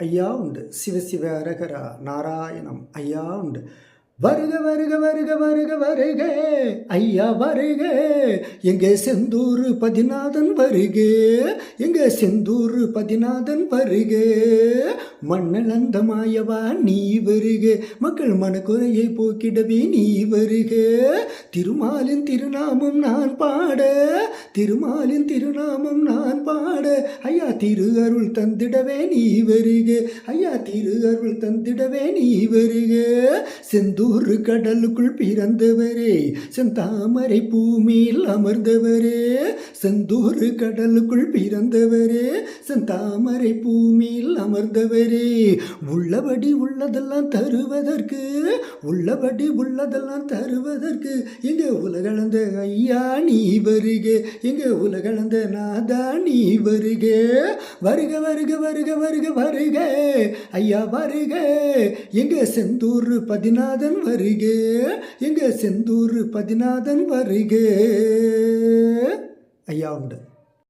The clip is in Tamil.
ஐயா உண்டு. சிவ சிவ அரகரா நாராயணம். ஐயா உண்டு. வருக வருக வருக வருக வருக ஐயா வருக, எங்க செந்தூர் பதிநாதன் வருக, எங்க செந்தூர் பதிநாதன் வருக, மண்ணளந்த மாயவா நீ வருக, மக்கள் மனக்குறையை போக்கிடவே நீ வருக, திருமாலின் திருநாமம் நான் பாட, திருமாலின் திருநாமம் நான் பாட, ஐயா திரு அருள் தந்திடவே நீ வருக, ஐயா திரு அருள் தந்திடவே நீ வருக, செந்தூர் கடலுக்குள் பிறந்தவரே, செந்தாமரை பூமியில் அமர்ந்தவரே, செந்தூர் கடலுக்குள் பிறந்தவரே, செந்தாமரை பூமியில் அமர்ந்தவரே, உள்ளபடி உள்ளதெல்லாம் தருவதற்கு, உள்ளபடி உள்ளதெல்லாம் தருவதற்கு, எங்க உலகளந்த ஐயா நீ வருக, எங்க உலகளந்த நாதா நீ வருக, வருக வருக வருக வருக வருக ஐயா வருக, எங்க செந்தூர் பதிநாதன் வருக, எங்க செந்தூர் பதிநாதன் வருக. ஐயா உண்டு.